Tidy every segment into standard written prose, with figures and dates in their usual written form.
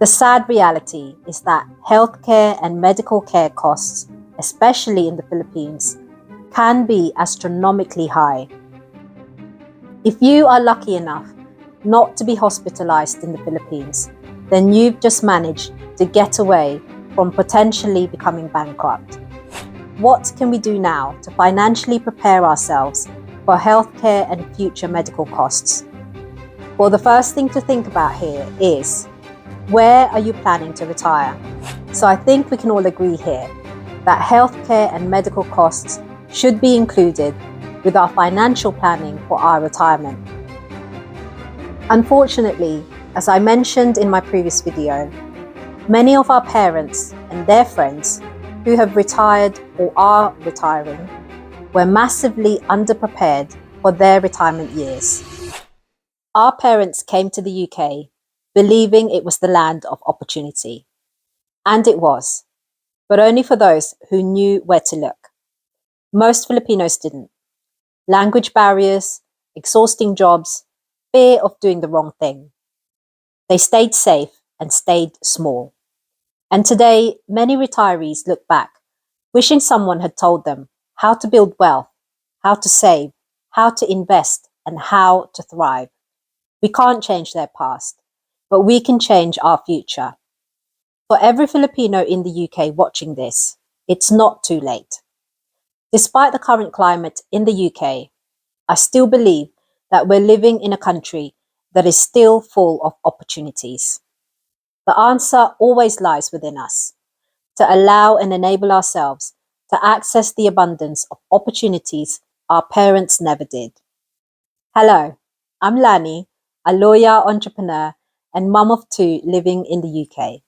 The sad reality is that healthcare and medical care costs, especially in the Philippines, can be astronomically high. If you are lucky enough not to be hospitalized in the Philippines, then you've just managed to get away from potentially becoming bankrupt. What can we do now to financially prepare ourselves for healthcare and future medical costs? Well, the first thing to think about here is, where are you planning to retire? So I think we can all agree here that healthcare and medical costs should be included with our financial planning for our retirement. Unfortunately, as I mentioned in my previous video, many of our parents and their friends who have retired or are retiring were massively underprepared for their retirement years. Our parents came to the UK believing it was the land of opportunity. And it was, but only for those who knew where to look. Most Filipinos didn't. Language barriers, exhausting jobs, fear of doing the wrong thing. They stayed safe and stayed small. And today, many retirees look back, wishing someone had told them how to build wealth, how to save, how to invest, and how to thrive. We can't change their past, but we can change our future. For every Filipino in the UK watching this, it's not too late. Despite the current climate in the UK, I still believe that we're living in a country that is still full of opportunities. The answer always lies within us, to allow and enable ourselves to access the abundance of opportunities our parents never did. Hello, I'm Lani, a lawyer, entrepreneur, and mum of two living in the UK.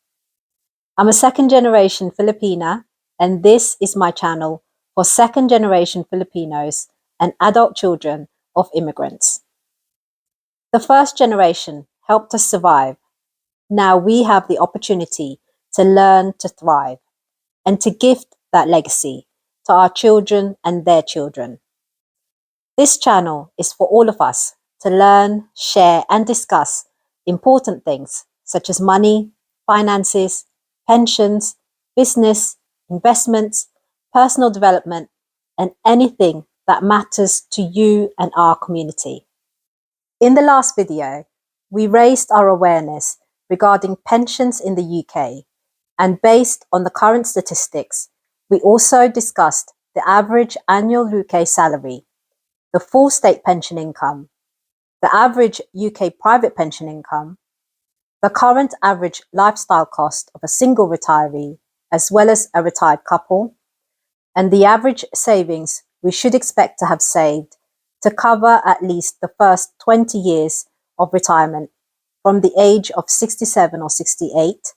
I'm a second-generation Filipina, and this is my channel for second-generation Filipinos and adult children of immigrants. The first generation helped us survive. Now we have the opportunity to learn to thrive and to gift that legacy to our children and their children. This channel is for all of us to learn, share, and discuss important things such as money, finances, pensions, business, investments, personal development, and anything that matters to you and our community. In the last video, we raised our awareness regarding pensions in the UK, and based on the current statistics, we also discussed the average annual UK salary, the full state pension income, the average UK private pension income, the current average lifestyle cost of a single retiree, as well as a retired couple, and the average savings we should expect to have saved to cover at least the first 20 years of retirement from the age of 67 or 68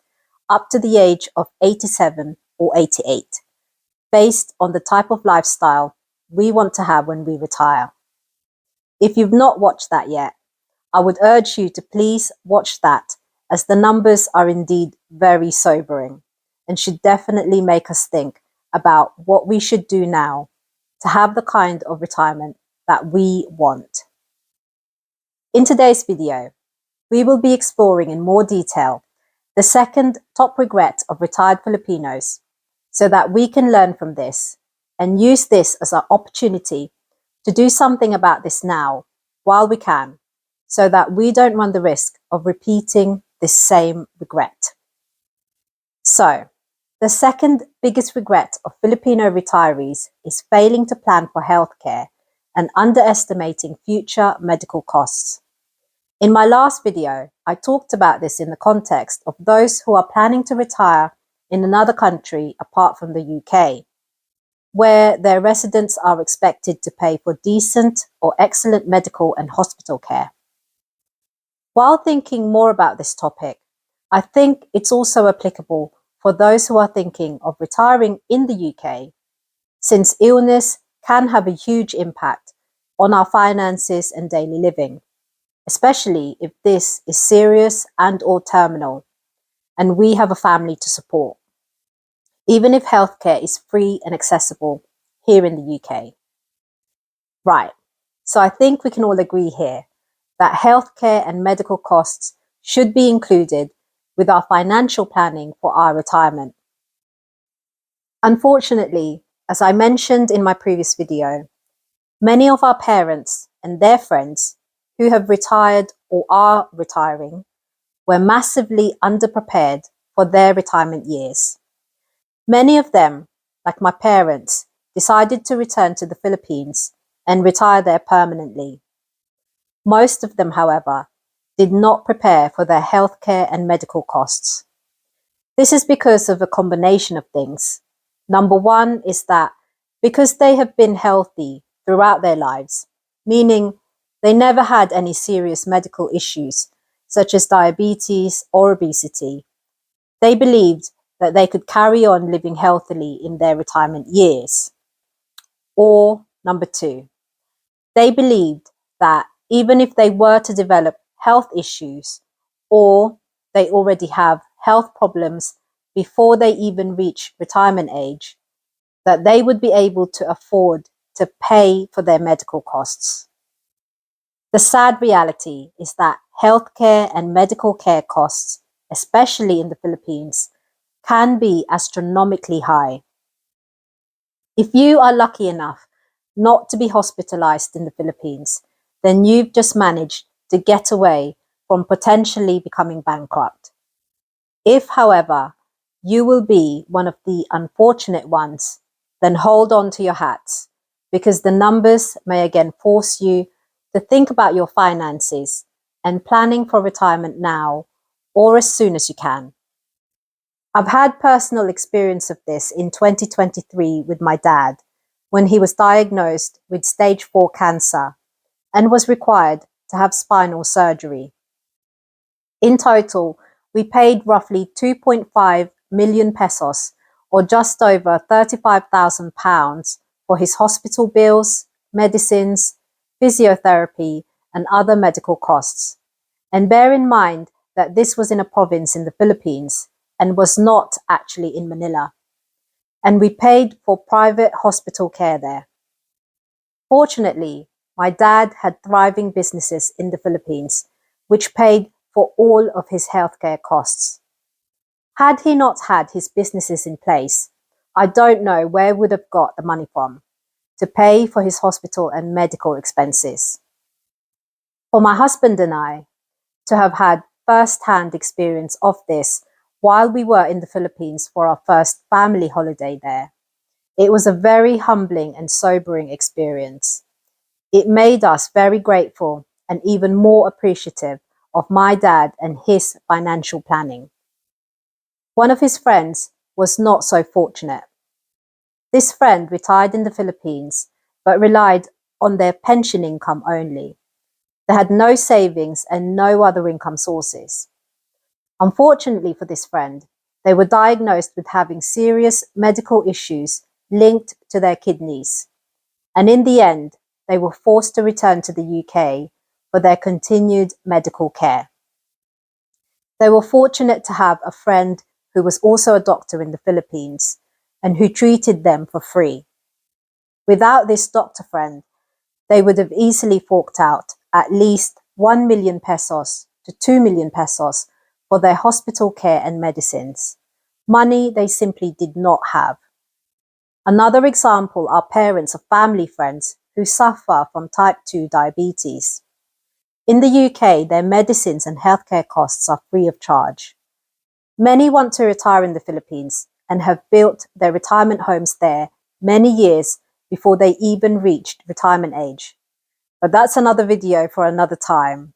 up to the age of 87 or 88, based on the type of lifestyle we want to have when we retire. If you've not watched that yet, I would urge you to please watch that, as the numbers are indeed very sobering and should definitely make us think about what we should do now to have the kind of retirement that we want. In today's video, we will be exploring in more detail the second top regret of retired Filipinos, so that we can learn from this and use this as our opportunity to do something about this now while we can, so that we don't run the risk of repeating this same regret. So, the second biggest regret of Filipino retirees is failing to plan for healthcare and underestimating future medical costs. In my last video, I talked about this in the context of those who are planning to retire in another country apart from the UK, where their residents are expected to pay for decent or excellent medical and hospital care. While thinking more about this topic, I think it's also applicable for those who are thinking of retiring in the UK, since illness can have a huge impact on our finances and daily living, especially if this is serious and/or terminal, and we have a family to support, even if healthcare is free and accessible here in the UK. Right, so I think we can all agree here that healthcare and medical costs should be included with our financial planning for our retirement. Unfortunately, as I mentioned in my previous video, many of our parents and their friends who have retired or are retiring were massively underprepared for their retirement years. Many of them, like my parents, decided to return to the Philippines and retire there permanently. Most of them, however, did not prepare for their healthcare and medical costs. This is because of a combination of things. Number one is that because they have been healthy throughout their lives, meaning they never had any serious medical issues such as diabetes or obesity, they believed that they could carry on living healthily in their retirement years. Or number two, they believed that even if they were to develop health issues or they already have health problems before they even reach retirement age, that they would be able to afford to pay for their medical costs. The sad reality is that healthcare and medical care costs, especially in the Philippines, can be astronomically high. If you are lucky enough not to be hospitalized in the Philippines, then you've just managed to get away from potentially becoming bankrupt. If, however, you will be one of the unfortunate ones, then hold on to your hats, because the numbers may again force you to think about your finances and planning for retirement now or as soon as you can. I've had personal experience of this in 2023 with my dad when he was diagnosed with stage 4 cancer and was required to have spinal surgery. In total, we paid roughly 2.5 million pesos, or just over £35,000, for his hospital bills, medicines, physiotherapy, and other medical costs. And bear in mind that this was in a province in the Philippines and was not actually in Manila. And we paid for private hospital care there. Fortunately, my dad had thriving businesses in the Philippines, which paid for all of his healthcare costs. Had he not had his businesses in place, I don't know where he would have got the money from to pay for his hospital and medical expenses. For my husband and I to have had first-hand experience of this while we were in the Philippines for our first family holiday there, it was a very humbling and sobering experience. It made us very grateful and even more appreciative of my dad and his financial planning. One of his friends was not so fortunate. This friend retired in the Philippines but relied on their pension income only. They had no savings and no other income sources. Unfortunately for this friend, they were diagnosed with having serious medical issues linked to their kidneys. And in the end, they were forced to return to the UK for their continued medical care. They were fortunate to have a friend who was also a doctor in the Philippines and who treated them for free. Without this doctor friend, they would have easily forked out at least 1 million pesos to 2 million pesos for their hospital care and medicines, money they simply did not have. Another example are parents of family friends who suffer from type 2 diabetes. In the UK, their medicines and healthcare costs are free of charge. Many want to retire in the Philippines and have built their retirement homes there many years before they even reached retirement age. But that's another video for another time.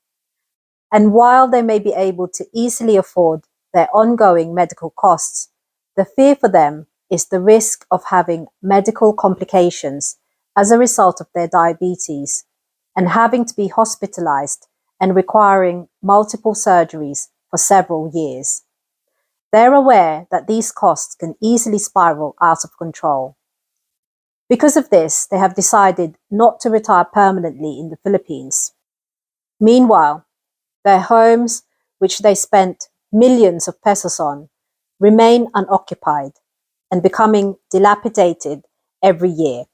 And while they may be able to easily afford their ongoing medical costs, the fear for them is the risk of having medical complications as a result of their diabetes and having to be hospitalized and requiring multiple surgeries for several years. They're aware that these costs can easily spiral out of control. Because of this, they have decided not to retire permanently in the Philippines. Meanwhile, their homes, which they spent millions of pesos on, remain unoccupied and becoming dilapidated every year.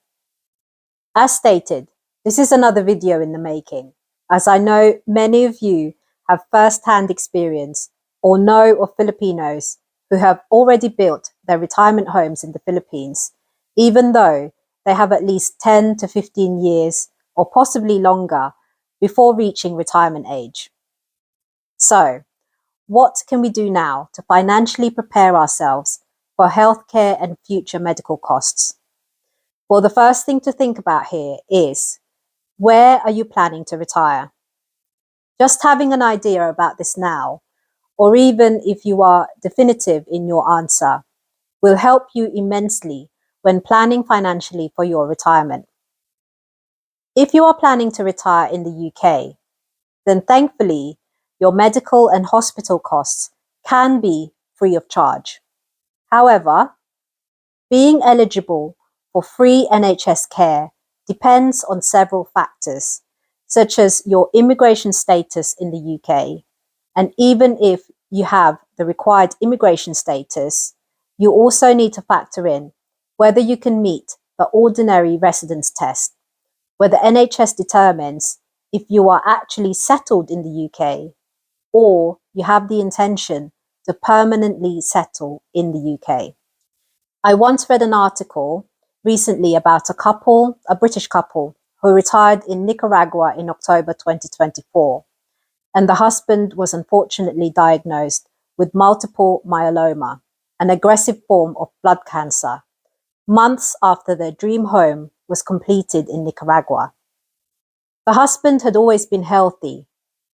As stated, this is another video in the making, as I know many of you have first-hand experience or know of Filipinos who have already built their retirement homes in the Philippines, even though they have at least 10 to 15 years or possibly longer before reaching retirement age. So, what can we do now to financially prepare ourselves for healthcare and future medical costs? Well, the first thing to think about here is, where are you planning to retire? Just having an idea about this now, or even if you are definitive in your answer, will help you immensely when planning financially for your retirement. If you are planning to retire in the UK, then thankfully, your medical and hospital costs can be free of charge. However, being eligible for free NHS care depends on several factors, such as your immigration status in the UK. And even if you have the required immigration status, you also need to factor in whether you can meet the ordinary residence test, where the NHS determines if you are actually settled in the UK or you have the intention to permanently settle in the UK. I once read an article recently about a British couple, who retired in Nicaragua in October 2024, and the husband was unfortunately diagnosed with multiple myeloma, an aggressive form of blood cancer, months after their dream home was completed in Nicaragua. The husband had always been healthy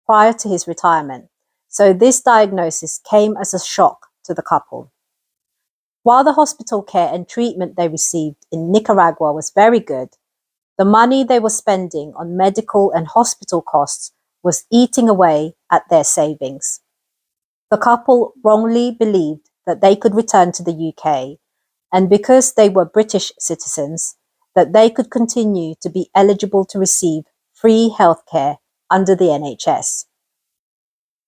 prior to his retirement, so this diagnosis came as a shock to the couple. While the hospital care and treatment they received in Nicaragua was very good, the money they were spending on medical and hospital costs was eating away at their savings. The couple wrongly believed that they could return to the UK, and because they were British citizens, that they could continue to be eligible to receive free healthcare under the NHS.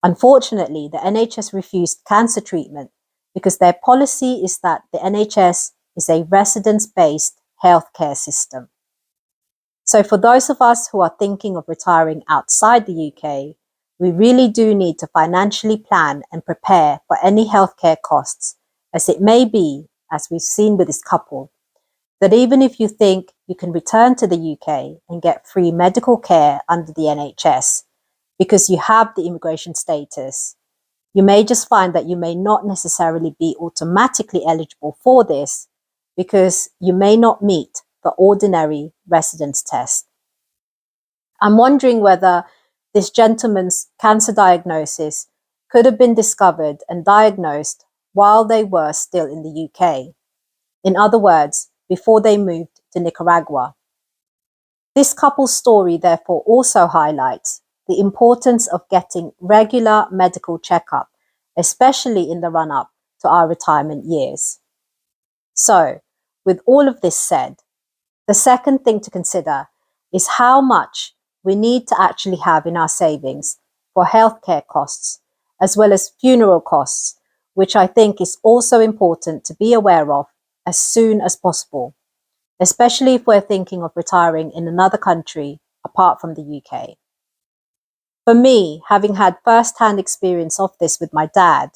Unfortunately, the NHS refused cancer treatment because their policy is that the NHS is a residence-based healthcare system. So for those of us who are thinking of retiring outside the UK, we really do need to financially plan and prepare for any healthcare costs, as it may be, as we've seen with this couple, that even if you think you can return to the UK and get free medical care under the NHS because you have the immigration status, you may just find that you may not necessarily be automatically eligible for this because you may not meet the ordinary residence test. I'm wondering whether this gentleman's cancer diagnosis could have been discovered and diagnosed while they were still in the UK. In other words, before they moved to Nicaragua. This couple's story therefore also highlights the importance of getting regular medical checkup, especially in the run-up to our retirement years. So, with all of this said, the second thing to consider is how much we need to actually have in our savings for healthcare costs, as well as funeral costs, which I think is also important to be aware of as soon as possible, especially if we're thinking of retiring in another country apart from the UK. For me, having had first-hand experience of this with my dad,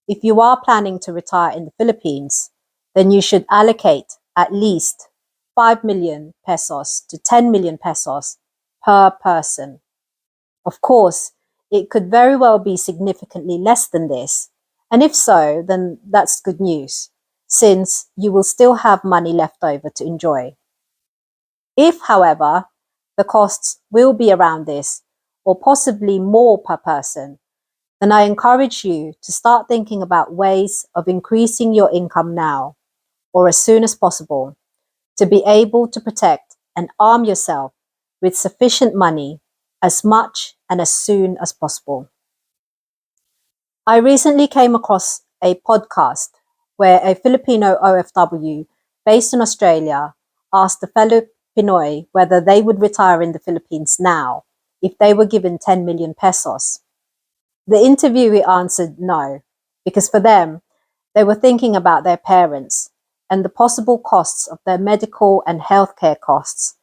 if you are planning to retire in the Philippines, then you should allocate at least 5 million pesos to 10 million pesos per person. Of course, it could very well be significantly less than this, and if so, then that's good news, since you will still have money left over to enjoy. If, however, the costs will be around this, or possibly more per person, then I encourage you to start thinking about ways of increasing your income now, or as soon as possible, to be able to protect and arm yourself with sufficient money as much and as soon as possible. I recently came across a podcast where a Filipino OFW based in Australia asked the fellow Pinoy whether they would retire in the Philippines now if they were given 10 million pesos. The interviewee answered no, because for them, they were thinking about their parents and the possible costs of their medical and healthcare costs,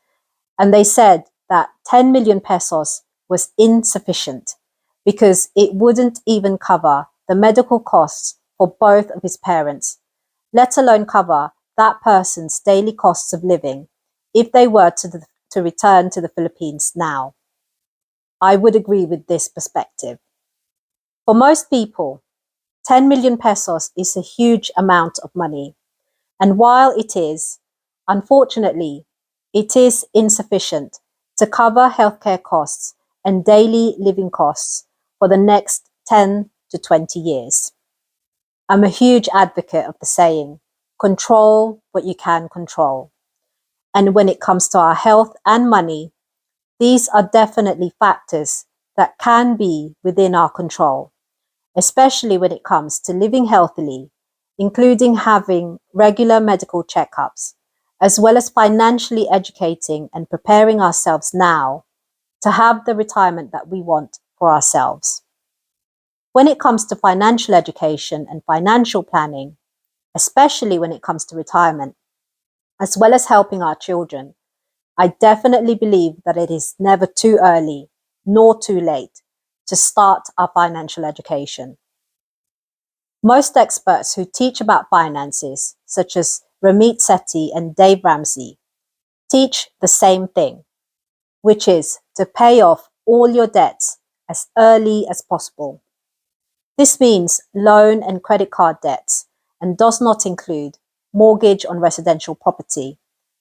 and they said that 10 million pesos was insufficient because it wouldn't even cover the medical costs for both of his parents, let alone cover that person's daily costs of living if they were to return to the Philippines now. I would agree with this perspective. For most people, 10 million pesos is a huge amount of money. And while it is, unfortunately, it is insufficient to cover healthcare costs and daily living costs for the next 10 to 20 years. I'm a huge advocate of the saying, control what you can control. And when it comes to our health and money, these are definitely factors that can be within our control, especially when it comes to living healthily, including having regular medical checkups, as well as financially educating and preparing ourselves now to have the retirement that we want for ourselves. When it comes to financial education and financial planning, especially when it comes to retirement, as well as helping our children, I definitely believe that it is never too early nor too late to start our financial education. Most experts who teach about finances, such as Ramit Sethi and Dave Ramsey, teach the same thing, which is to pay off all your debts as early as possible. This means loan and credit card debts and does not include mortgage on residential property,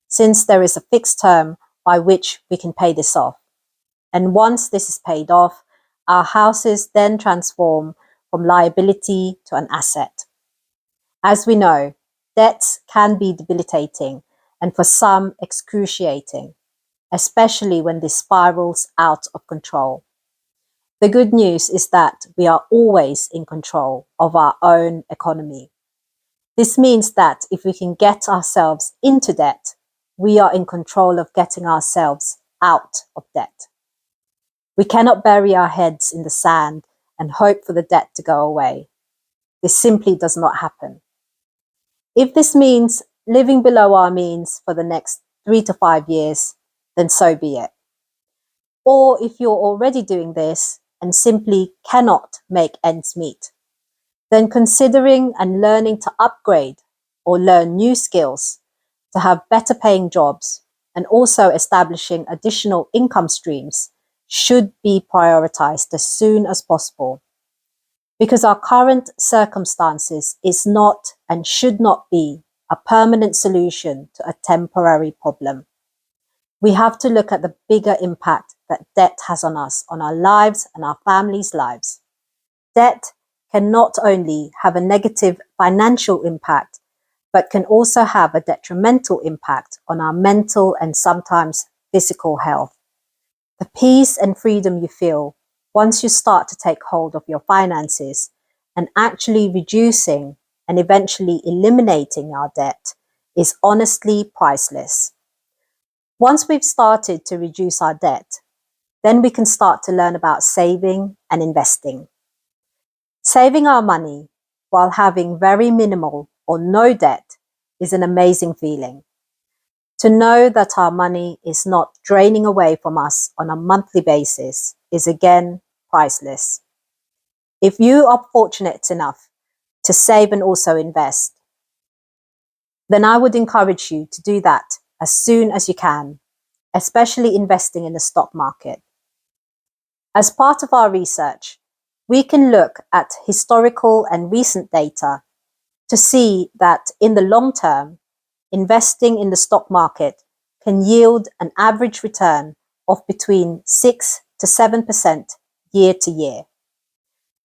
since there is a fixed term by which we can pay this off. And once this is paid off, our houses then transform from liability to an asset. As we know, debts can be debilitating and for some excruciating, especially when this spirals out of control. The good news is that we are always in control of our own economy. This means that if we can get ourselves into debt, we are in control of getting ourselves out of debt. We cannot bury our heads in the sand and hope for the debt to go away. This simply does not happen. If this means living below our means for the next 3 to 5 years, then so be it. Or if you're already doing this and simply cannot make ends meet, then considering and learning to upgrade or learn new skills to have better paying jobs and also establishing additional income streams should be prioritized as soon as possible, because our current circumstances is not and should not be a permanent solution to a temporary problem. We have to look at the bigger impact that debt has on us, on our lives and our families' lives. Debt can not only have a negative financial impact, but can also have a detrimental impact on our mental and sometimes physical health. The peace and freedom you feel once you start to take hold of your finances and actually reducing and eventually eliminating our debt is honestly priceless. Once we've started to reduce our debt, then we can start to learn about saving and investing. Saving our money while having very minimal or no debt is an amazing feeling. To know that our money is not draining away from us on a monthly basis is again priceless. If you are fortunate enough to save and also invest, then I would encourage you to do that as soon as you can, especially investing in the stock market. As part of our research, we can look at historical and recent data to see that in the long term, investing in the stock market can yield an average return of between 6 to 7% year to year.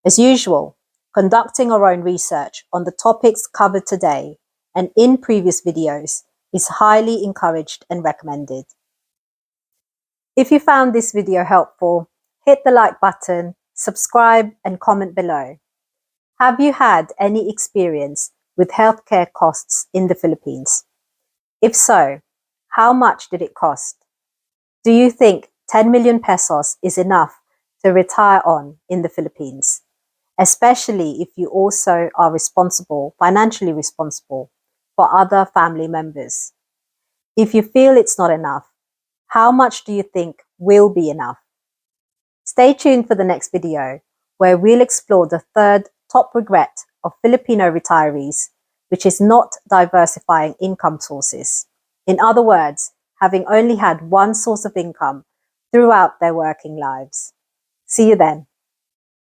As usual, conducting our own research on the topics covered today and in previous videos is highly encouraged and recommended. If you found this video helpful, hit the like button, subscribe, and comment below. Have you had any experience with healthcare costs in the Philippines? If so, how much did it cost? Do you think 10 million pesos is enough to retire on in the Philippines? Especially if you also are financially responsible for other family members. If you feel it's not enough, how much do you think will be enough? Stay tuned for the next video, where we'll explore the third top regret of Filipino retirees, which is not diversifying income sources. In other words, having only had one source of income throughout their working lives. See you then.